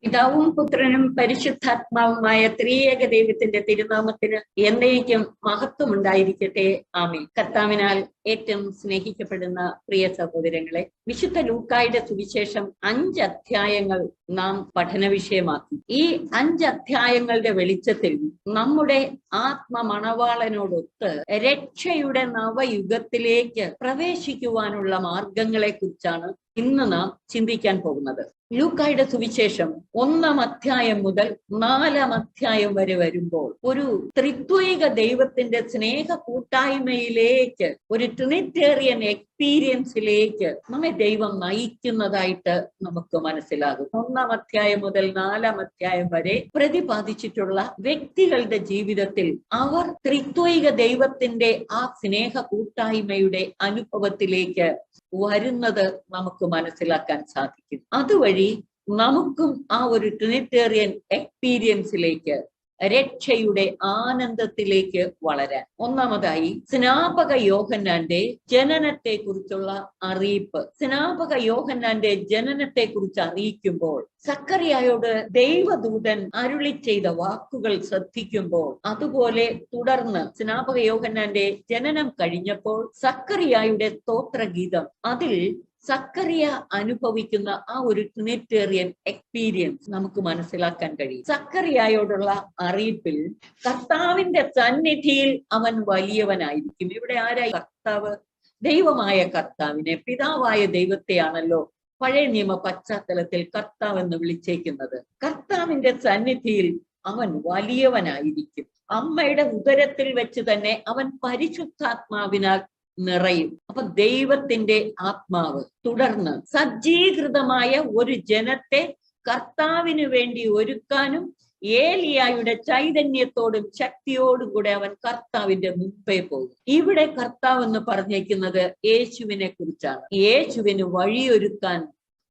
പിതാവും പുത്രനും പരിശുദ്ധാത്മാവുമായ ത്രിയേക ദൈവത്തിന്റെ തിരുനാമത്തിന് എന്നേക്കും മഹത്വം ഉണ്ടായിരിക്കട്ടെ. ആമേൻ. കർത്താവിനാൽ ഏറ്റവും സ്നേഹിക്കപ്പെടുന്ന പ്രിയ സഹോദരങ്ങളെ, വിശുദ്ധ ലൂക്കായുടെ സുവിശേഷം 5 അധ്യായങ്ങൾ നാം പഠന വിഷയമാക്കി. ഈ 5 അധ്യായങ്ങളുടെ വെളിച്ചത്തിൽ നമ്മുടെ ആത്മമണവാളനോടൊത്ത് രക്ഷയുടെ നവയുഗത്തിലേക്ക് പ്രവേശിക്കുവാനുള്ള മാർഗങ്ങളെ കുറിച്ചാണ് ഇന്ന് നാം ചിന്തിക്കാൻ പോകുന്നത്. ലൂക്കായുടെ സുവിശേഷം 1 അധ്യായം മുതൽ 4 അധ്യായം വരെ വരുമ്പോൾ ഒരു ത്രിത്വൈക ദൈവത്തിന്റെ സ്നേഹ കൂട്ടായ്മയിലേക്ക്, ഒരു ട്രിനിറ്റേറിയൻ എക്സ്പീരിയൻസിലേക്ക് നമ്മെ ദൈവം നയിക്കുന്നതായിട്ട് നമുക്ക് മനസ്സിലാകും. 1 അധ്യായം മുതൽ 4 അധ്യായം വരെ പ്രതിപാദിച്ചിട്ടുള്ള വ്യക്തികളുടെ ജീവിതത്തിൽ അവർ ത്രിത്വൈക ദൈവത്തിന്റെ ആ സ്നേഹ കൂട്ടായ്മയുടെ അനുഭവത്തിലേക്ക് വരുന്നത് നമുക്ക് മനസ്സിലാക്കാൻ സാധിക്കും. അതുവഴി നമുക്കും ആ ഒരു ട്രിനിറ്റേറിയൻ എക്സ്പീരിയൻസിലേക്ക്, രക്ഷയുടെ ആനന്ദത്തിലേക്ക് വളരാൻ. ഒന്നാമതായി സ്നാപക യോഹന്നാന്റെ ജനനത്തെ കുറിച്ചുള്ള അറിയിപ്പ്. സ്നാപക യോഹന്നാന്റെ ജനനത്തെ കുറിച്ച് അറിയിക്കുമ്പോൾ സക്കറിയായോട് ദൈവദൂതൻ അരുളി ചെയ്ത വാക്കുകൾ ശ്രദ്ധിക്കുമ്പോൾ, അതുപോലെ തുടർന്ന് സ്നാപക യോഹന്നാന്റെ ജനനം കഴിഞ്ഞപ്പോൾ സക്കറിയായുടെ സ്തോത്രഗീതം, അതിൽ സക്കറിയ അനുഭവിക്കുന്ന ആ ഒരു ട്രിനിറ്റേറിയൻ എക്സ്പീരിയൻസ് നമുക്ക് മനസ്സിലാക്കാൻ കഴിയും. സക്കറിയായോടുള്ള അറിയിപ്പിൽ കർത്താവിന്റെ സന്നിധിയിൽ അവൻ വലിയവനായിരിക്കും. ഇവിടെ ആരായി? കർത്താവ്, ദൈവമായ കർത്താവിനെ, പിതാവായ ദൈവത്തെയാണല്ലോ പഴയ നിയമ പശ്ചാത്തലത്തിൽ കർത്താവ് എന്ന് വിളിച്ചേക്കുന്നത്. കർത്താവിന്റെ സന്നിധിയിൽ അവൻ വലിയവനായിരിക്കും. അമ്മയുടെ ഉദരത്തിൽ വെച്ച് തന്നെ അവൻ പരിശുദ്ധാത്മാവിനാൽ നിറയും. അപ്പൊ ദൈവത്തിന്റെ ആത്മാവ് തുടർന്ന് സജ്ജീകൃതമായ ഒരു ജനത്തെ കർത്താവിന് വേണ്ടി ഒരുക്കാനും ഏലിയായുടെ ചൈതന്യത്തോടും ശക്തിയോടും കൂടെ അവൻ കർത്താവിന്റെ മുമ്പേ പോകും. ഇവിടെ കർത്താവ് എന്ന് പറഞ്ഞേക്കുന്നത് യേശുവിനെ കുറിച്ചാണ്. യേശുവിന് വഴിയൊരുക്കാൻ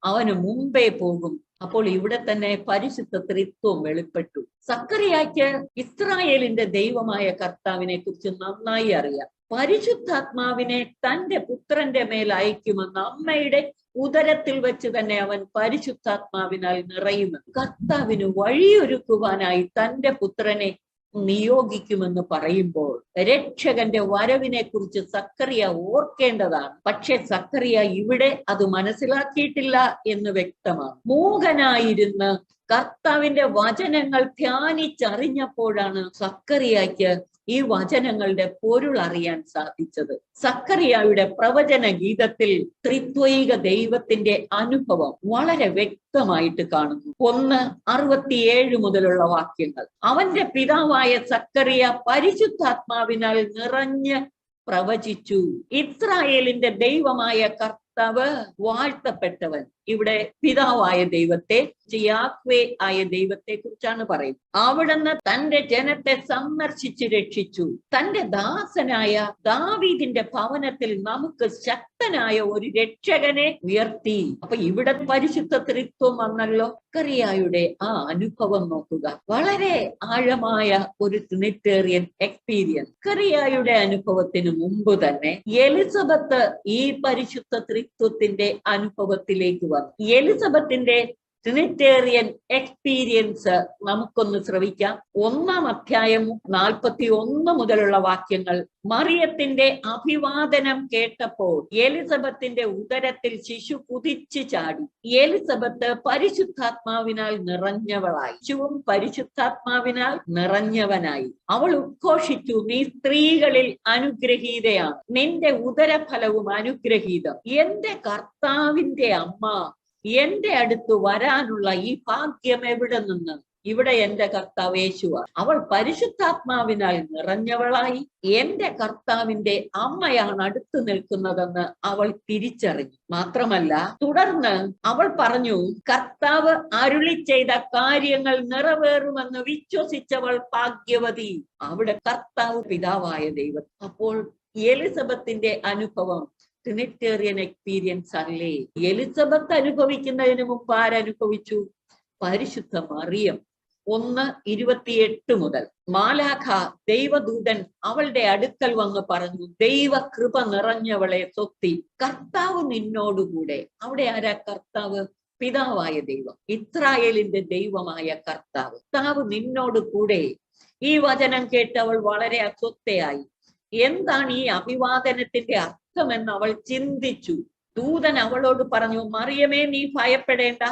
അവന് മുമ്പേ പോകും. അപ്പോൾ ഇവിടെ തന്നെ പരിശുദ്ധ ത്രിത്വം വെളിപ്പെട്ടു. സക്കറിയായ്ക്ക് ഇസ്രായേലിന്റെ ദൈവമായ കർത്താവിനെ കുറിച്ച് നന്നായി അറിയാം. പരിശുദ്ധാത്മാവിനെ തന്റെ പുത്രന്റെ മേൽ അയക്കുമെന്ന്, അമ്മയുടെ ഉദരത്തിൽ വെച്ച് തന്നെ അവൻ പരിശുദ്ധാത്മാവിനാൽ നിറയുമെന്ന്, കർത്താവിന് വഴിയൊരുക്കുവാനായി തന്റെ പുത്രനെ നിയോഗിക്കുമെന്ന് പറയുമ്പോൾ രക്ഷകന്റെ വരവിനെ കുറിച്ച് സക്കറിയ ഓർക്കേണ്ടതാണ്. പക്ഷെ സക്കറിയ ഇവിടെ അത് മനസ്സിലാക്കിയിട്ടില്ല എന്ന് വ്യക്തമാണ്. മൂകനായിരുന്ന് കർത്താവിന്റെ വചനങ്ങൾ ധ്യാനിച്ചറിഞ്ഞപ്പോഴാണ് സക്കറിയയ്ക്ക് ഈ വചനങ്ങളുടെ പൊരുൾ അറിയാൻ സാധിച്ചത്. സക്കറിയായുടെ പ്രവചന ഗീതത്തിൽ ത്രിത്വൈക ദൈവത്തിന്റെ അനുഭവം വളരെ വ്യക്തമായിട്ട് കാണുന്നു. 1:67 മുതലുള്ള വാക്യങ്ങൾ. അവന്റെ പിതാവായ സക്കറിയ പരിശുദ്ധാത്മാവിനാൽ നിറഞ്ഞ് പ്രവചിച്ചു. ഇസ്രായേലിന്റെ ദൈവമായ കർത്താവ് വാഴ്ത്തപ്പെട്ടവൻ. ഇവിടെ പിതാവായ ദൈവത്തെ, യാഹ്വേ ആയ ദൈവത്തെ കുറിച്ചാണ് പറയുന്നത്. അവിടുന്ന് തന്റെ ജനത്തെ സന്ദർശിച്ച് രക്ഷിച്ചു. തന്റെ ദാസനായ ദാവീദിന്റെ ഭവനത്തിൽ നമുക്ക് ശക്തനായ ഒരു രക്ഷകനെ ഉയർത്തി. അപ്പൊ ഇവിടെ പരിശുദ്ധ ത്രിത്വം വന്നല്ലോ. സക്കറിയായുടെ ആ അനുഭവം നോക്കുക. വളരെ ആഴമായ ഒരു ട്രിനിറ്റേറിയൻ എക്സ്പീരിയൻസ്. സക്കറിയായുടെ അനുഭവത്തിന് മുമ്പ് തന്നെ എലിസബത്ത് ഈ പരിശുദ്ധ ത്രിത്വത്തിന്റെ അനുഭവത്തിലേക്ക് വന്നു. എലിസബത്തിന്റെ ട്രിനിറ്റേറിയൻ എക്സ്പീരിയൻസ് നമുക്കൊന്ന് ശ്രവിക്കാം. 1 അധ്യായം 41 മുതലുള്ള വാക്യങ്ങൾ. മറിയത്തിന്റെ അഭിവാദനം കേട്ടപ്പോൾ എലിസബത്തിന്റെ ഉദരത്തിൽ ശിശു കുതിച്ചു ചാടി. എലിസബത്ത് പരിശുദ്ധാത്മാവിനാൽ നിറഞ്ഞവളായി. ശിശുവും പരിശുദ്ധാത്മാവിനാൽ നിറഞ്ഞവനായി. അവൾ ഉദ്ഘോഷിച്ചു, നീ സ്ത്രീകളിൽ അനുഗ്രഹീതയാണ്, നിന്റെ ഉദരഫലവും അനുഗ്രഹീതം. എന്റെ കർത്താവിന്റെ അമ്മ എന്റെ അടുത്ത് വരാനുള്ള ഈ ഭാഗ്യം എവിടെ നിന്ന്? ഇവിടെ എന്റെ കർത്താവ് യേശുവാണ്. അവൾ പരിശുദ്ധാത്മാവിനാൽ നിറഞ്ഞവളായി. എന്റെ കർത്താവിന്റെ അമ്മയാണ് അടുത്ത് നിൽക്കുന്നതെന്ന് അവൾ തിരിച്ചറിഞ്ഞു. മാത്രമല്ല, തുടർന്ന് അവൾ പറഞ്ഞു, കർത്താവ് അരുളി ചെയ്ത കാര്യങ്ങൾ നിറവേറുമെന്ന് വിശ്വസിച്ചവൾ ഭാഗ്യവതി. അവിടെ കർത്താവ് പിതാവായ ദൈവം. അപ്പോൾ എലിസബത്തിന്റെ അനുഭവം ട്രിനിറ്റേറിയൻ എക്സ്പീരിയൻസ് അല്ലേ? എലിസബത്ത് അനുഭവിക്കുന്നതിന് മുമ്പ് ആരനുഭവിച്ചു? പരിശുദ്ധ മറിയം. 1:28 മുതൽ മാലാഖ ദൈവദൂതൻ അവളുടെ അടുക്കൽ വന്ന് പറഞ്ഞു, ദൈവ കൃപ നിറഞ്ഞവളെ സ്വസ്തി, കർത്താവ് നിന്നോടുകൂടെ. അവിടെ ആരാ കർത്താവ്? പിതാവായ ദൈവം, ഇസ്രായേലിന്റെ ദൈവമായ കർത്താവ് നിന്നോട് കൂടെ. ഈ വചനം കേട്ട് അവൾ വളരെ അസ്വസ്ഥയായി. എന്താണ് ഈ അഭിവാദനത്തിന്റെ അർത്ഥമെന്ന് അവൾ ചിന്തിച്ചു. ദൂതൻ അവളോട് പറഞ്ഞു, മറിയമേ, നീ ഭയപ്പെടേണ്ട,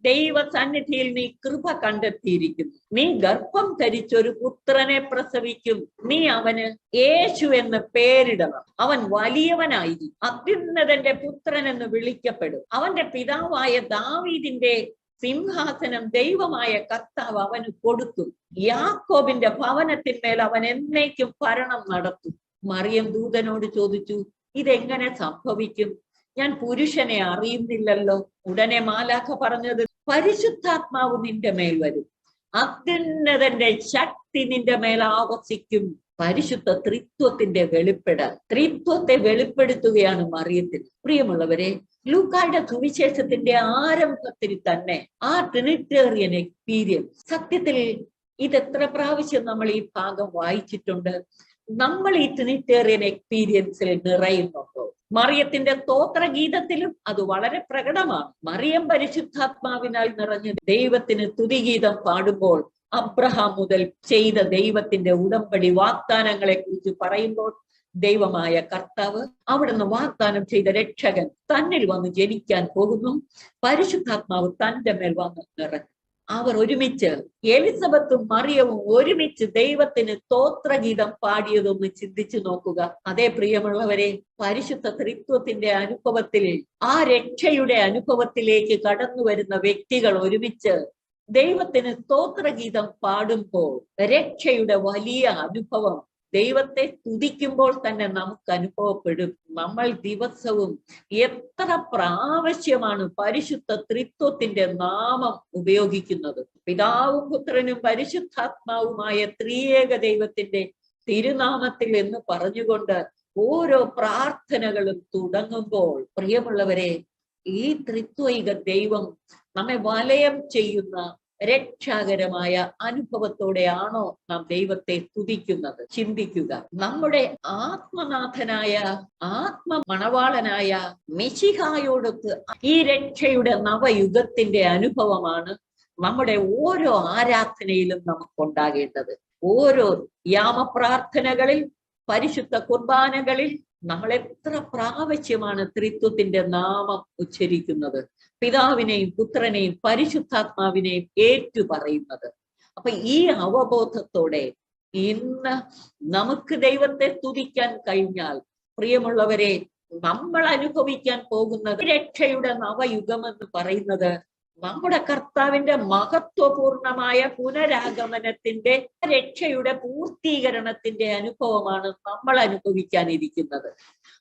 ദൈവ സന്നിധിയിൽ നീ കൃപ കണ്ടെത്തിയിരിക്കുന്നു. നീ ഗർഭം ധരിച്ചൊരു പുത്രനെ പ്രസവിക്കും. നീ അവന് യേശു എന്ന് പേരിടണം. അവൻ വലിയവനായിരിക്കും, അത്യുന്നതന്റെ പുത്രൻ എന്ന് വിളിക്കപ്പെടും. അവന്റെ പിതാവായ ദാവീദിന്റെ സിംഹാസനം ദൈവമായ കർത്താവ് അവന് കൊടുക്കും. യാക്കോബിന്റെ ഭവനത്തിന്മേൽ അവൻ എന്നേക്കും ഭരണം നടത്തും. മറിയം ദൂതനോട് ചോദിച്ചു, ഇതെങ്ങനെ സംഭവിക്കും? ഞാൻ പുരുഷനെ അറിയുന്നില്ലല്ലോ. ഉടനെ മാലാഖ പറഞ്ഞത്, പരിശുദ്ധാത്മാവ് നിന്റെ മേൽ വരും, അത്യുന്നതന്റെ ശക്തി നിന്റെ മേൽ ആവസിക്കും. പരിശുദ്ധ ത്രിത്വത്തിന്റെ വെളിപ്പെടൽ, ത്രിത്വത്തെ വെളിപ്പെടുത്തുകയാണ് മറിയത്തിന്. പ്രിയമുള്ളവരെ, ലൂക്കായുടെ സുവിശേഷത്തിന്റെ ആരംഭത്തിൽ തന്നെ ആ ട്രിനിറ്റേറിയൻ എക്സ്പീരിയൻസ്, സത്യത്തിൽ ഇത് എത്ര പ്രാവശ്യം നമ്മൾ ഈ ഭാഗം വായിച്ചിട്ടുണ്ട്? നമ്മൾ ഈ ട്രിനിറ്റേറിയൻ എക്സ്പീരിയൻസിൽ നിറയുന്നുണ്ടോ? മറിയത്തിന്റെ സ്തോത്രഗീതത്തിലും അത് വളരെ പ്രകടമാണ്. മറിയം പരിശുദ്ധാത്മാവിനാൽ നിറഞ്ഞ് ദൈവത്തിന് സ്തുതിഗീതം പാടുമ്പോൾ, അബ്രഹാം മുതൽ ചെയ്ത ദൈവത്തിന്റെ ഉടമ്പടി വാഗ്ദാനങ്ങളെ കുറിച്ച് പറയുമ്പോൾ, ദൈവമായ കർത്താവ് അവിടുന്ന് വാഗ്ദാനം ചെയ്ത രക്ഷകൻ തന്നിൽ വന്ന് ജനിക്കാൻ പോകുന്നു. പരിശുദ്ധാത്മാവ് തന്റെ മേൽ വന്ന് നിറഞ്ഞു. അവർ ഒരുമിച്ച്, എലിസബത്തും മറിയവും ഒരുമിച്ച് ദൈവത്തിന് സ്തോത്രഗീതം പാടിയതൊന്ന് ചിന്തിച്ചു നോക്കുക. അതേ പ്രിയമുള്ളവരെ, പരിശുദ്ധ ത്രിത്വത്തിന്റെ അനുഭവത്തിൽ, ആ രക്ഷയുടെ അനുഭവത്തിലേക്ക് കടന്നു വരുന്ന വ്യക്തികൾ ഒരുമിച്ച് ദൈവത്തിന് സ്തോത്രഗീതം പാടുമ്പോൾ രക്ഷയുടെ വലിയ അനുഭവം ദൈവത്തെ സ്തുതിക്കുമ്പോൾ തന്നെ നമുക്ക് അനുഭവപ്പെടും. നമ്മൾ ദിവസവും എത്ര പ്രാവശ്യമാണ് പരിശുദ്ധ ത്രിത്വത്തിന്റെ നാമം ഉപയോഗിക്കുന്നത്? പിതാവും പുത്രനും പരിശുദ്ധാത്മാവുമായ ത്രിയേക ദൈവത്തിന്റെ തിരുനാമത്തിൽ എന്ന് പറഞ്ഞുകൊണ്ട് ഓരോ പ്രാർത്ഥനകളും തുടങ്ങുമ്പോൾ, പ്രിയമുള്ളവരെ, ഈ ത്രിത്വൈക ദൈവം നമ്മെ വലയം ചെയ്യുന്ന രക്ഷാകരമായ അനുഭവത്തോടെയാണോ നാം ദൈവത്തെ സ്തുതിക്കുന്നത്? ചിന്തിക്കുക. നമ്മുടെ ആത്മനാഥനായ, ആത്മമണവാളനായ മിശിഹായോടൊത്ത് ഈ രക്ഷയുടെ നവയുഗത്തിന്റെ അനുഭവമാണ് നമ്മുടെ ഓരോ ആരാധനയിലും നമുക്കുണ്ടാകേണ്ടത്. ഓരോ യാമപ്രാർത്ഥനകളിൽ, പരിശുദ്ധ കുർബാനകളിൽ നമ്മൾ എത്ര പ്രാവശ്യമാണ് ത്രിത്വത്തിന്റെ നാമം ഉച്ചരിക്കുന്നത്? പിതാവിനെയും പുത്രനെയും പരിശുദ്ധാത്മാവിനെയും ഏറ്റുപറയുന്നത്. അപ്പൊ ഈ അവബോധത്തോടെ ഇന്ന് നമുക്ക് ദൈവത്തെ സ്തുതിക്കാൻ കഴിഞ്ഞാൽ, പ്രിയമുള്ളവരെ, നമ്മൾ അനുഭവിക്കാൻ പോകുന്നത് രക്ഷയുടെ നവയുഗമെന്ന് പറയുന്നത് നമ്മുടെ കർത്താവിന്റെ മഹത്വപൂർണമായ പുനരാഗമനത്തിന്റെ, രക്ഷയുടെ പൂർത്തീകരണത്തിന്റെ അനുഭവമാണ് നമ്മൾ അനുഭവിക്കാനിരിക്കുന്നത്.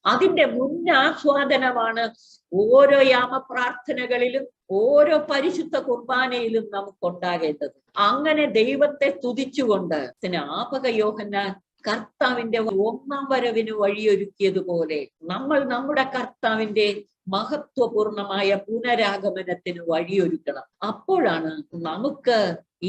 അതിന്റെ മുന്നാസ്വാദനമാണ് ഓരോ യാമപ്രാർത്ഥനകളിലും ഓരോ പരിശുദ്ധ കുർബാനയിലും നമുക്കുണ്ടാകേണ്ടത്. അങ്ങനെ ദൈവത്തെ സ്തുതിച്ചുകൊണ്ട് സ്നാപക യോഹന്നാൻ കർത്താവിന്റെ ഒന്നാം വരവിന് വഴിയൊരുക്കിയതുപോലെ നമ്മൾ നമ്മുടെ കർത്താവിന്റെ മഹത്വപൂർണമായ പുനരാഗമനത്തിന് വഴിയൊരുക്കണം. അപ്പോഴാണ് നമുക്ക്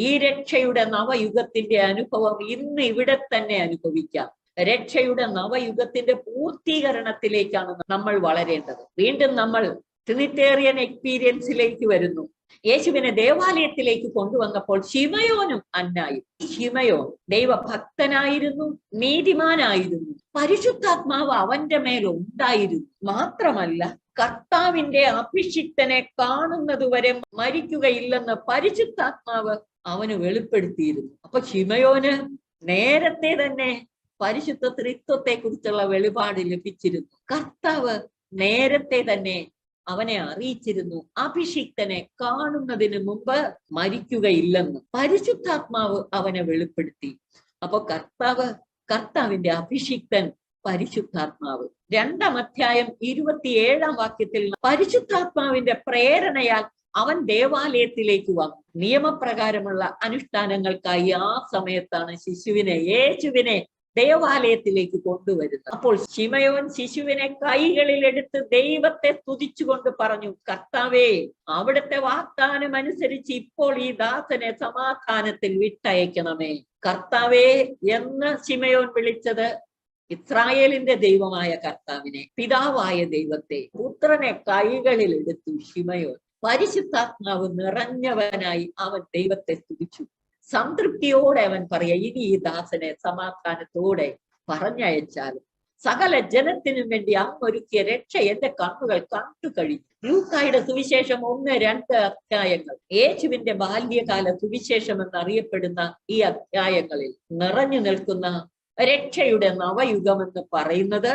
ഈ രക്ഷയുടെ നവയുഗത്തിന്റെ അനുഭവം ഇന്ന് ഇവിടെ തന്നെ അനുഭവിക്കാം. രക്ഷയുടെ നവയുഗത്തിന്റെ പൂർത്തീകരണത്തിലേക്കാണ് നമ്മൾ വളരേണ്ടത്. വീണ്ടും നമ്മൾ ട്രിനിറ്റേറിയൻ എക്സ്പീരിയൻസിലേക്ക് വരുന്നു. യേശുവിനെ ദേവാലയത്തിലേക്ക് കൊണ്ടുവന്നപ്പോൾ ശിമയോനും അന്നായും. ശിമയോൻ ദൈവഭക്തനായിരുന്നു, നീതിമാനായിരുന്നു, പരിശുദ്ധാത്മാവ് അവന്റെ മേൽ ഉണ്ടായിരുന്നു. മാത്രമല്ല, കർത്താവിന്റെ അഭിഷിക്തനെ കാണുന്നതുവരെ മരിക്കുകയില്ലെന്ന് പരിശുദ്ധാത്മാവ് അവന് വെളിപ്പെടുത്തിയിരുന്നു. അപ്പൊ ശിമയോന് നേരത്തെ തന്നെ പരിശുദ്ധ ത്രിത്വത്തെ കുറിച്ചുള്ള വെളിപാട് ലഭിച്ചിരുന്നു. കർത്താവ് നേരത്തെ തന്നെ അവനെ അറിയിച്ചിരുന്നു, അഭിഷിക്തനെ കാണുന്നതിന് മുമ്പ് മരിക്കുകയില്ലെന്ന് പരിശുദ്ധാത്മാവ് അവനെ വെളിപ്പെടുത്തി. അപ്പൊ കർത്താവിന്റെ അഭിഷിക്തൻ പരിശുദ്ധാത്മാവ്. 2-ാം അധ്യായം 27-ാം വാക്യത്തിൽ പരിശുദ്ധാത്മാവിന്റെ പ്രേരണയാൽ അവൻ ദേവാലയത്തിലേക്ക് വന്നു. നിയമപ്രകാരമുള്ള അനുഷ്ഠാനങ്ങൾക്കായി ആ സമയത്താണ് യേശുവിനെ ദേവാലയത്തിലേക്ക് കൊണ്ടുവരുന്നത്. അപ്പോൾ ശിമയോൻ ശിശുവിനെ കൈകളിലെടുത്ത് ദൈവത്തെ സ്തുതിച്ചുകൊണ്ട് പറഞ്ഞു, കർത്താവേ, അവിടുത്തെ വാഗ്ദാനം അനുസരിച്ച് ഇപ്പോൾ ഈ ദാസനെ സമാധാനത്തിൽ വിട്ടയക്കണമേ. കർത്താവേ എന്ന് ശിമയോൻ വിളിച്ചത് ഇസ്രായേലിന്റെ ദൈവമായ കർത്താവിനെ, പിതാവായ ദൈവത്തെ, പുത്രനെ കൈകളിൽ എടുത്തു ശിമയോൻ. പരിശുദ്ധാത്മാവ് നിറഞ്ഞവനായി അവൻ ദൈവത്തെ സ്തുതിച്ചു. സംതൃപ്തിയോടെ അവൻ പറയാ, ഇനി ഈ ദാസനെ സമാധാനത്തോടെ പറഞ്ഞയച്ചാലും സകല ജനത്തിനും വേണ്ടി അങ്ങൊരുക്കിയ രക്ഷ എന്റെ കണ്ണുകൾ കണ്ടു കഴിഞ്ഞു. ലൂക്കായുടെ സുവിശേഷം 1-2 അധ്യായങ്ങൾ യേശുവിന്റെ ബാല്യകാല സുവിശേഷം എന്നറിയപ്പെടുന്ന ഈ അധ്യായങ്ങളിൽ നിറഞ്ഞു നിൽക്കുന്ന രക്ഷയുടെ നവയുഗം എന്ന് പറയുന്നത്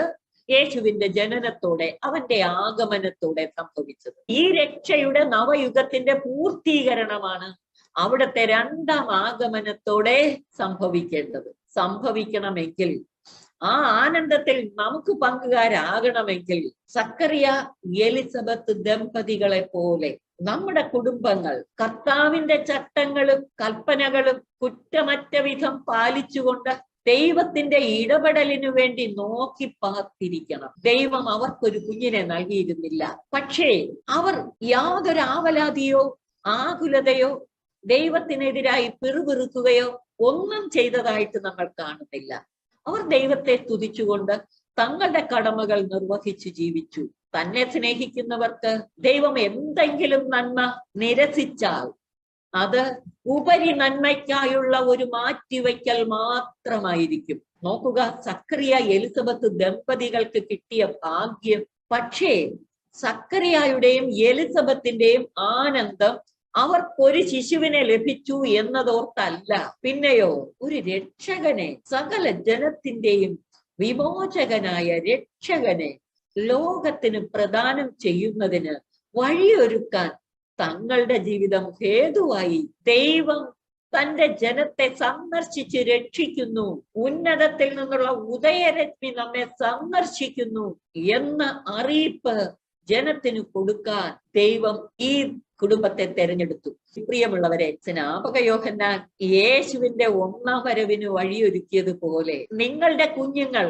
യേശുവിന്റെ ജനനത്തോടെ, അവന്റെ ആഗമനത്തോടെ സംഭവിച്ചത്. ഈ രക്ഷയുടെ നവയുഗത്തിന്റെ പൂർത്തീകരണമാണ് അവിടുത്തെ 2ാം ആഗമനത്തോടെ സംഭവിക്കേണ്ടത്. സംഭവിക്കണമെങ്കിൽ, ആ ആനന്ദത്തിൽ നമുക്ക് പങ്കുകാരാകണമെങ്കിൽ സക്കറിയ എലിസബത്ത് ദമ്പതികളെ പോലെ നമ്മുടെ കുടുംബങ്ങൾ കർത്താവിന്റെ ചട്ടങ്ങളും കൽപ്പനകളും കുറ്റമറ്റ വിധം പാലിച്ചുകൊണ്ട് ദൈവത്തിന്റെ ഇടപെടലിനു വേണ്ടി നോക്കി പാത്തിരിക്കണം. ദൈവം അവർക്കൊരു കുഞ്ഞിനെ നൽകിയിരുന്നില്ല. പക്ഷേ അവർ യാതൊരു ആവലാതിയോ ആകുലതയോ ദൈവത്തിനെതിരായി പിറുപിറുക്കുകയോ ഒന്നും ചെയ്തതായിട്ട് നമ്മൾ കാണുന്നില്ല. അവർ ദൈവത്തെ സ്തുതിച്ചുകൊണ്ട് തങ്ങളുടെ കടമകൾ നിർവഹിച്ചു ജീവിച്ചു. തന്നെ സ്നേഹിക്കുന്നവർക്ക് ദൈവം എന്തെങ്കിലും നന്മ നിരസിച്ചാൽ അത് ഉപരി നന്മയ്ക്കായുള്ള ഒരു മാറ്റിവയ്ക്കൽ മാത്രമായിരിക്കും. നോക്കുക, സക്കറിയ എലിസബത്ത് ദമ്പതികൾക്ക് കിട്ടിയ ഭാഗ്യം. പക്ഷേ സക്കറിയായുടെയും എലിസബത്തിന്റെയും ആനന്ദം അവർക്കൊരു ശിശുവിനെ ലഭിച്ചു എന്നതോർത്തല്ല, പിന്നെയോ ഒരു രക്ഷകനെ, സകല ജനത്തിന്റെയും വിമോചകനായ രക്ഷകനെ ലോകത്തിന് പ്രദാനം ചെയ്യുന്നതിന് വഴിയൊരുക്കാൻ തങ്ങളുടെ ജീവിതം ഹേതുവായി ദൈവം തന്റെ ജനത്തെ സന്ദർശിച്ച് രക്ഷിക്കുന്നു. ഉന്നതത്തിൽ നിന്നുള്ള ഉദയരശ്മി നമ്മെ സന്ദർശിക്കുന്നു എന്ന അറിയിപ്പ് ജനത്തിന് കൊടുക്കാൻ ദൈവം ഈ കുടുംബത്തെ തെരഞ്ഞെടുത്തു. പ്രിയമുള്ളവരെ, സ്നാപക യോഹന്നാൻ യേശുവിന്റെ 1ാം വരവിന് വഴിയൊരുക്കിയതുപോലെ നിങ്ങളുടെ കുഞ്ഞുങ്ങൾ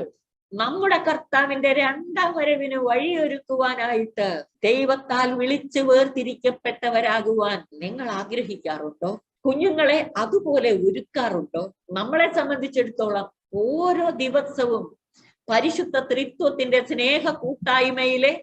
നമ്മുടെ കർത്താവിന്റെ 2ാം വരവിന് വഴിയൊരുക്കുവാനായിട്ട് ദൈവത്താൽ വിളിച്ചു വേർതിരിക്കപ്പെട്ടവരാകുവാൻ നിങ്ങൾ ആഗ്രഹിക്കാറുണ്ടോ? കുഞ്ഞുങ്ങളെ അതുപോലെ ഒരുക്കാറുണ്ടോ? നമ്മളെ സംബന്ധിച്ചിടത്തോളം ഓരോ ദിവസവും പരിശുദ്ധ ത്രിത്വത്തിന്റെ സ്നേഹ കൂട്ടായ്മയിലെ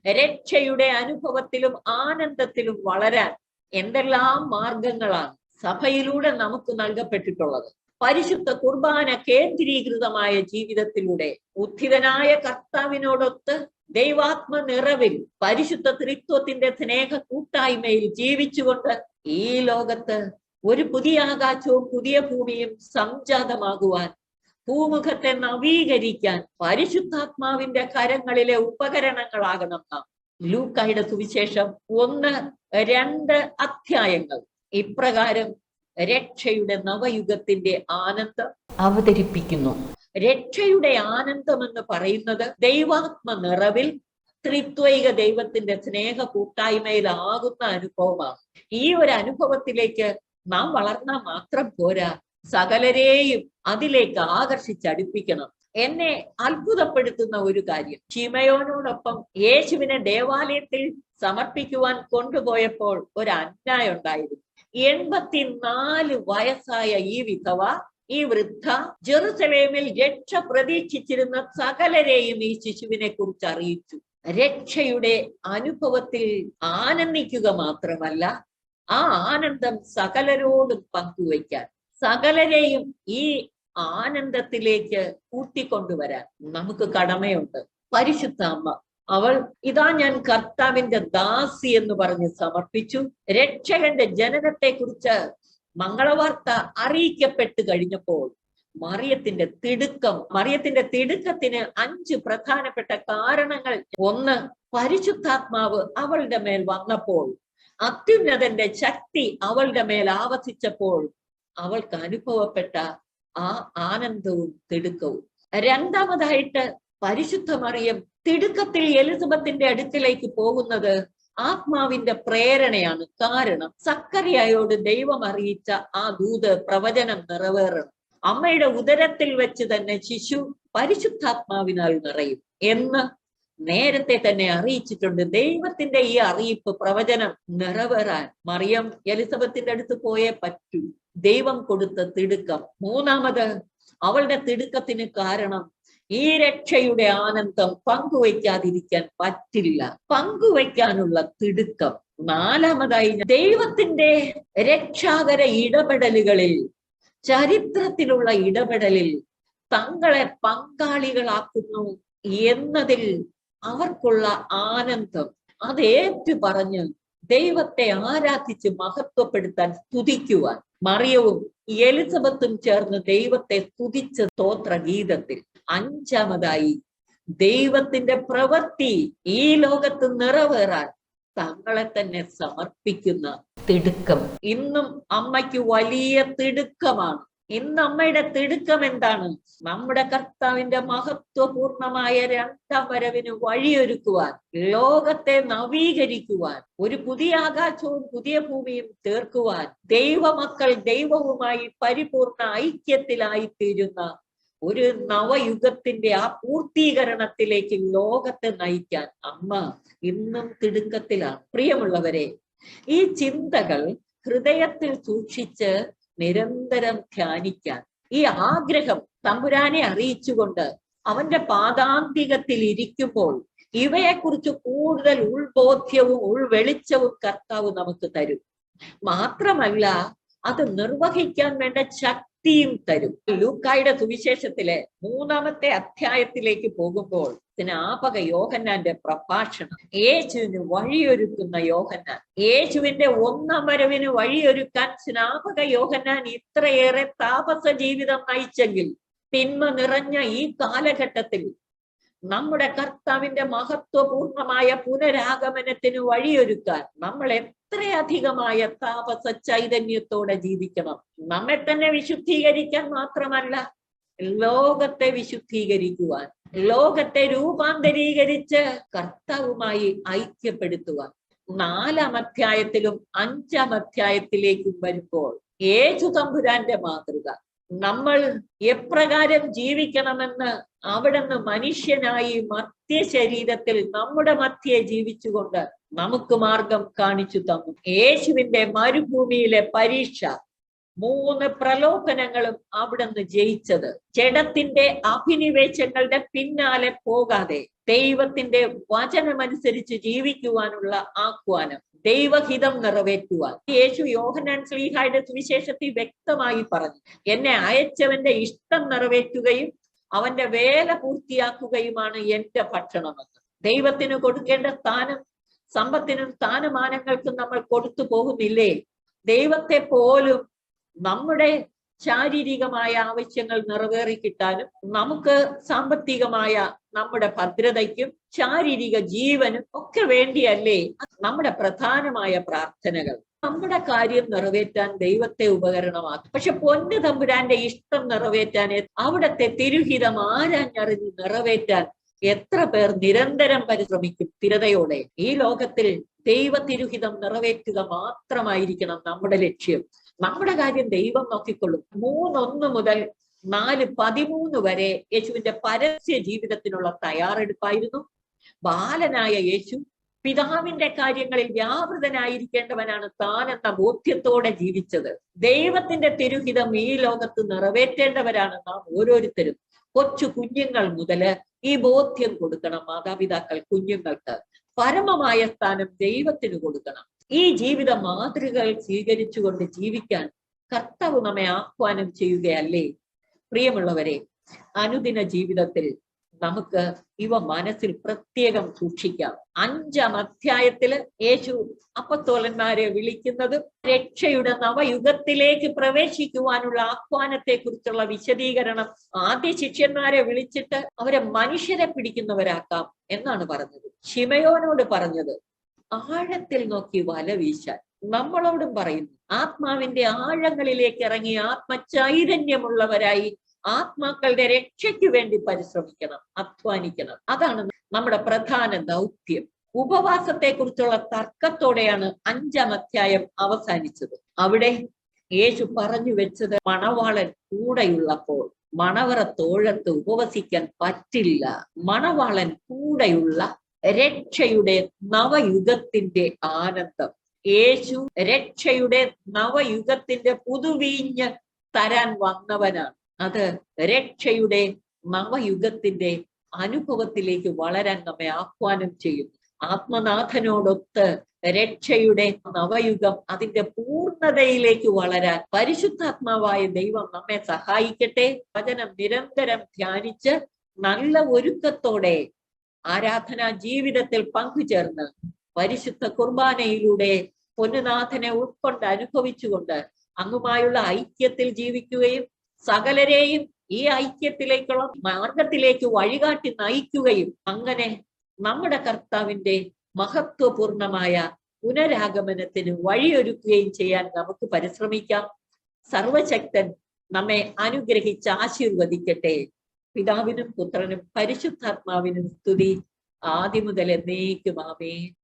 രക്ഷയുടെ അനുഭവത്തിലും ആനന്ദത്തിലും വളരാൻ എന്തെല്ലാം മാർഗങ്ങളാണ് സഭയിലൂടെ നമുക്ക് നൽകപ്പെട്ടിട്ടുള്ളത്. പരിശുദ്ധ കുർബാന കേന്ദ്രീകൃതമായ ജീവിതത്തിലൂടെ ഉത്ഥിതനായ കർത്താവിനോടൊത്ത് ദൈവാത്മ നിറവിൽ പരിശുദ്ധ ത്രിത്വത്തിന്റെ സ്നേഹ കൂട്ടായ്മയിൽ ജീവിച്ചുകൊണ്ട് ഈ ലോകത്ത് ഒരു പുതിയ ആകാശവും പുതിയ ഭൂമിയും സംജാതമാകുവാൻ, ഭൂമുഖത്തെ നവീകരിക്കാൻ പരിശുദ്ധാത്മാവിന്റെ കരങ്ങളിലെ ഉപകരണങ്ങളാകണം നാം. ലൂക്കായുടെ സുവിശേഷം 1-2 അധ്യായങ്ങൾ ഇപ്രകാരം രക്ഷയുടെ നവയുഗത്തിന്റെ ആനന്ദം അവതരിപ്പിക്കുന്നു. രക്ഷയുടെ ആനന്ദം എന്ന് പറയുന്നത് ദൈവാത്മ നിറവിൽ ത്രിത്വൈക ദൈവത്തിന്റെ സ്നേഹ കൂട്ടായ്മയിലാകുന്ന അനുഭവമാണ്. ഈ ഒരു അനുഭവത്തിലേക്ക് നാം വളർന്നാൽ മാത്രം പോരാ, സകലരെയും അതിലേക്ക് ആകർഷിച്ചടുപ്പിക്കണം. എന്നെ അത്ഭുതപ്പെടുത്തുന്ന ഒരു കാര്യം, ശിമയോനോടൊപ്പം യേശുവിനെ ദേവാലയത്തിൽ സമർപ്പിക്കുവാൻ കൊണ്ടുപോയപ്പോൾ ഒരു അന്യായം ഉണ്ടായിരുന്നു. 84 വയസ്സായ ഈ വിധവ, ഈ വൃദ്ധ ജെറുസലേമിൽ രക്ഷ പ്രതീക്ഷിച്ചിരുന്ന സകലരെയും ഈ ശിശുവിനെ കുറിച്ച് അറിയിച്ചു. രക്ഷയുടെ അനുഭവത്തിൽ ആനന്ദിക്കുക മാത്രമല്ല, ആ ആനന്ദം സകലരോടും പങ്കുവയ്ക്കാൻ, സകലരെയും ഈ ആനന്ദത്തിലേക്ക് കൂട്ടിക്കൊണ്ടുവരാൻ നമുക്ക് കടമയുണ്ട്. പരിശുദ്ധ അമ്മ, അവൾ ഇതാ ഞാൻ കർത്താവിന്റെ ദാസി എന്ന് പറഞ്ഞ് സമർപ്പിച്ചു. രക്ഷകന്റെ ജനനത്തെ കുറിച്ച് മംഗളവാർത്ത അറിയിക്കപ്പെട്ടു കഴിഞ്ഞപ്പോൾ മറിയത്തിന്റെ തിടുക്കത്തിന് 5 പ്രധാനപ്പെട്ട കാരണങ്ങൾ. 1, പരിശുദ്ധാത്മാവ് അവളുടെ മേൽ വന്നപ്പോൾ, അത്യുന്നതന്റെ ശക്തി അവളുടെ മേൽ ആവസിച്ചപ്പോൾ അവൾക്ക് അനുഭവപ്പെട്ട ആ ആനന്ദവും തിടുക്കവും. 2ാമതായിട്ട് പരിശുദ്ധ മറിയം തിടുക്കത്തിൽ എലിസബത്തിന്റെ അടുക്കലേക്ക് പോകുന്നത് ആത്മാവിന്റെ പ്രേരണയാണ്. കാരണം സക്കറിയായോട് ദൈവം അറിയിച്ച ആ ദൂത്, പ്രവചനം നിറവേറണം. അമ്മയുടെ ഉദരത്തിൽ വെച്ച് തന്നെ ശിശു പരിശുദ്ധാത്മാവിനാൽ നിറയും എന്ന് നേരത്തെ തന്നെ അറിയിച്ചിട്ടുണ്ട്. ദൈവത്തിന്റെ ഈ അറിയിപ്പ്, പ്രവചനം നിറവേറാൻ മറിയം എലിസബത്തിന്റെ അടുത്ത് പോയേ പറ്റൂ. ദൈവം കൊടുത്ത തിടുക്കം. 3ാമത്, അവളുടെ തിടുക്കത്തിന് കാരണം ഈ രക്ഷയുടെ ആനന്ദം പങ്കുവയ്ക്കാതിരിക്കാൻ പറ്റില്ല. പങ്കുവയ്ക്കാനുള്ള തിടുക്കം. നാലാമതായി, ദൈവത്തിന്റെ രക്ഷാകര ഇടപെടലുകളിൽ, ചരിത്രത്തിലുള്ള ഇടപെടലിൽ തങ്ങളെ പങ്കാളികളാക്കുന്നു എന്നതിൽ അവർക്കുള്ള ആനന്ദം അത് ഏറ്റു പറഞ്ഞ് ദൈവത്തെ ആരാധിച്ച് മഹത്വപ്പെടുത്താൻ, സ്തുതിക്കുവാൻ മറിയവും എലിസബത്തും ചേർന്ന് ദൈവത്തെ സ്തുതിച്ച സ്തോത്ര ഗീതത്തിൽ. അഞ്ചാമതായി, ദൈവത്തിന്റെ പ്രവൃത്തി ഈ ലോകത്ത് നിറവേറാൻ തങ്ങളെ തന്നെ സമർപ്പിക്കുന്ന തിടുക്കം. ഇന്നും അമ്മയ്ക്ക് വലിയ തിടുക്കമാണ്. ഇന്ന് അമ്മയുടെ തിടുക്കം എന്താണ്? നമ്മുടെ കർത്താവിന്റെ മഹത്വപൂർണമായ രണ്ടാം വരവിന് വഴിയൊരുക്കുവാൻ, ലോകത്തെ നവീകരിക്കുവാൻ, ഒരു പുതിയ ആകാശവും പുതിയ ഭൂമിയും തീർക്കുവാൻ, ദൈവമക്കൾ ദൈവവുമായി പരിപൂർണ ഐക്യത്തിലായിത്തീരുന്ന ഒരു നവയുഗത്തിന്റെ ആ പൂർത്തീകരണത്തിലേക്ക് ലോകത്തെ നയിക്കാൻ അമ്മ ഇന്നും തിടുക്കത്തിലാണ്. പ്രിയമുള്ളവരെ, ഈ ചിന്തകൾ ഹൃദയത്തിൽ സൂക്ഷിച്ച് നിരന്തരം ധ്യാനിക്കാൻ, ഈ ആഗ്രഹം തമ്പുരാനെ അറിയിച്ചുകൊണ്ട് അവന്റെ പാദാന്തികത്തിൽ ഇരിക്കുമ്പോൾ ഇവയെക്കുറിച്ച് കൂടുതൽ ഉൾബോധ്യവും ഉൾവെളിച്ചവും കർത്താവ് നമുക്ക് തരും. മാത്രമല്ല, അത് നിർവഹിക്കാൻ വേണ്ട ശക്തിയും തരും. ലൂക്കായുടെ സുവിശേഷത്തിലെ 3-ാമത്തെ അധ്യായത്തിലേക്ക് പോകുമ്പോൾ സ്നാപക യോഹന്നാന്റെ പ്രഭാഷണം, യേശുവിന് വഴിയൊരുക്കുന്ന യോഹന്നാൻ, യേശുവിന്റെ 1-ാം വരവിന് വഴിയൊരുക്കാൻ സ്നാപക യോഹന്നാൻ ഇത്രയേറെ താപസ ജീവിതം നയിച്ചെങ്കിൽ, തിന്മ നിറഞ്ഞ ഈ കാലഘട്ടത്തിൽ നമ്മുടെ കർത്താവിന്റെ മഹത്വപൂർണമായ പുനരാഗമനത്തിന് വഴിയൊരുക്കാൻ നമ്മൾ എത്രയധികമായ താപസ ചൈതന്യത്തോടെ ജീവിക്കണം. നമ്മെ തന്നെ വിശുദ്ധീകരിക്കാൻ മാത്രമല്ല, ലോകത്തെ വിശുദ്ധീകരിക്കുവാൻ, ലോകത്തെ രൂപാന്തരീകരിച്ച് കർത്താവുമായി ഐക്യപ്പെടുത്തുവാൻ. 4-ാം അധ്യായത്തിലും 5-ാം അധ്യായത്തിലേക്കും വരുമ്പോൾ യേശു തമ്പുരാന്റെ മാതൃക, നമ്മൾ എപ്രകാരം ജീവിക്കണമെന്ന് അവിടുന്ന് മനുഷ്യനായി മധ്യശരീരത്തിൽ നമ്മുടെ മധ്യേ ജീവിച്ചുകൊണ്ട് നമുക്ക് മാർഗം കാണിച്ചു തന്നു. യേശുവിന്റെ മരുഭൂമിയിലെ പരീക്ഷ, 3 പ്രലോഭനങ്ങളും അവിടുന്ന് ജയിച്ചത്, ജഡത്തിന്റെ അഭിനിവേശങ്ങളുടെ പിന്നാലെ പോകാതെ ദൈവത്തിന്റെ വചനമനുസരിച്ച് ജീവിക്കുവാനുള്ള ആഹ്വാനം, ദൈവഹിതം നിറവേറ്റുവാൻ. യേശു യോഹന്നാൻ ശ്ലീഹായുടെ സുവിശേഷത്തിൽ വ്യക്തമായി പറഞ്ഞു, എന്നെ അയച്ചവന്റെ ഇഷ്ടം നിറവേറ്റുകയും അവന്റെ വേല പൂർത്തിയാക്കുകയുമാണ് എന്റെ ഭക്ഷണമെന്ന്. ദൈവത്തിന് കൊടുക്കേണ്ട സ്ഥാനം, സമ്പത്തിനും സ്ഥാനമാനങ്ങൾക്കും നമ്മൾ കൊടുത്തു പോകുന്നില്ലേ? ദൈവത്തെ പോലും നമ്മുടെ ശാരീരികമായ ആവശ്യങ്ങൾ നിറവേറി കിട്ടാനും, നമുക്ക് സാമ്പത്തികമായ നമ്മുടെ ഭദ്രതയ്ക്കും ശാരീരിക ജീവനും ഒക്കെ വേണ്ടിയല്ലേ നമ്മുടെ പ്രധാനമായ പ്രാർത്ഥനകൾ? നമ്മുടെ കാര്യം നിറവേറ്റാൻ ദൈവത്തെ ഉപകരണമാക്കും. പക്ഷെ പൊന്നു തമ്പുരാന്റെ ഇഷ്ടം നിറവേറ്റാൻ, അവിടത്തെ തിരുഹിതം ആരാഞ്ഞറിഞ്ഞ് നിറവേറ്റാൻ എത്ര പേർ നിരന്തരം പരിശ്രമിക്കും സ്ഥിരതയോടെ? ഈ ലോകത്തിൽ ദൈവ തിരുഹിതം നിറവേറ്റുക മാത്രമായിരിക്കണം നമ്മുടെ ലക്ഷ്യം. നമ്മുടെ കാര്യം ദൈവം നോക്കിക്കൊള്ളും. 3:1 മുതൽ 4:13 വരെ യേശുവിന്റെ പരസ്യ ജീവിതത്തിനുള്ള തയ്യാറെടുപ്പായിരുന്നു. ബാലനായ യേശു പിതാവിന്റെ കാര്യങ്ങളിൽ വ്യാപൃതനായിരിക്കേണ്ടവനാണ് താൻ എന്ന ബോധ്യത്തോടെ ജീവിച്ചത്. ദൈവത്തിന്റെ തിരുഹിതം ഈ ലോകത്ത് നിറവേറ്റേണ്ടവരാണ് നാം ഓരോരുത്തരും. കൊച്ചു കുഞ്ഞുങ്ങൾ മുതല് ഈ ബോധ്യം കൊടുക്കണം. മാതാപിതാക്കൾ കുഞ്ഞുങ്ങൾക്ക് പരമമായ സ്ഥാനം ദൈവത്തിന് കൊടുക്കണം. ഈ ജീവിത മാതൃകകൾ സ്വീകരിച്ചുകൊണ്ട് ജീവിക്കാൻ കർത്താവ് നമ്മെ ആഹ്വാനം ചെയ്യുകയല്ലേ? പ്രിയമുള്ളവരെ, അനുദിന ജീവിതത്തിൽ നമുക്ക് ഇവ മനസ്സിൽ പ്രത്യേകം സൂക്ഷിക്കാം. 5-ാം അധ്യായത്തില് യേശു അപ്പസ്തോലന്മാരെ വിളിക്കുന്നത് രക്ഷയുടെ നവയുഗത്തിലേക്ക് പ്രവേശിക്കുവാനുള്ള ആഹ്വാനത്തെ കുറിച്ചുള്ള വിശദീകരണം. ആദ്യ ശിഷ്യന്മാരെ വിളിച്ചിട്ട് അവരെ മനുഷ്യരെ പിടിക്കുന്നവരാക്കാം എന്നാണ് പറഞ്ഞത്. ശിമയോനോട് പറഞ്ഞത് ആഴത്തിൽ നോക്കി വല വീശാൻ. നമ്മളോടും പറയുന്നു ആത്മാവിന്റെ ആഴങ്ങളിലേക്ക് ഇറങ്ങി ആത്മചൈതന്യമുള്ളവരായി ആത്മാക്കളുടെ രക്ഷയ്ക്ക് വേണ്ടി പരിശ്രമിക്കണം, അധ്വാനിക്കണം. അതാണ് നമ്മുടെ പ്രധാന ദൗത്യം. ഉപവാസത്തെ കുറിച്ചുള്ള തർക്കത്തോടെയാണ് 5-ാം അധ്യായം അവസാനിച്ചത്. അവിടെ യേശു പറഞ്ഞു വെച്ചത്, മണവാളൻ കൂടെയുള്ളപ്പോൾ മണവറ തോഴത്ത് ഉപവസിക്കാൻ പറ്റില്ല. മണവാളൻ കൂടെയുള്ള രക്ഷയുടെ നവയുഗത്തിന്റെ ആനന്ദം. യേശു രക്ഷയുടെ നവയുഗത്തിന്റെ പുതുവീഞ്ഞ് തരാൻ വന്നവനാണ്. അത് രക്ഷയുടെ നവയുഗത്തിന്റെ അനുഭവത്തിലേക്ക് വളരാൻ നമ്മെ ആഹ്വാനം ചെയ്യുന്നു. ആത്മനാഥനോടൊത്ത് രക്ഷയുടെ നവയുഗം അതിന്റെ പൂർണ്ണതയിലേക്ക് വളരാൻ പരിശുദ്ധാത്മാവായ ദൈവം നമ്മെ സഹായിക്കട്ടെ. വചനം നിരന്തരം ധ്യാനിച്ച് നല്ല ഒരുക്കത്തോടെ ആരാധനാ ജീവിതത്തിൽ പങ്കുചേർന്ന് പരിശുദ്ധ കുർബാനയിലൂടെ പൊന്നുനാഥനെ ഉൾക്കൊണ്ട് അനുഭവിച്ചുകൊണ്ട് അങ്ങുമായുള്ള ഐക്യത്തിൽ ജീവിക്കുകയും സകലരെയും ഈ ഐക്യത്തിലേക്കുള്ള മാർഗത്തിലേക്ക് വഴികാട്ടി നയിക്കുകയും അങ്ങനെ നമ്മുടെ കർത്താവിന്റെ മഹത്വപൂർണമായ പുനരാഗമനത്തിന് വഴിയൊരുക്കുകയും ചെയ്യാൻ നമുക്ക് പരിശ്രമിക്കാം. സർവശക്തൻ നമ്മെ അനുഗ്രഹിച്ച് ആശീർവദിക്കട്ടെ. പിതാവിനും പുത്രനും പരിശുദ്ധാത്മാവിനും സ്തുതി, ആദിമുതൽ എന്നേക്കും ആമേൻ.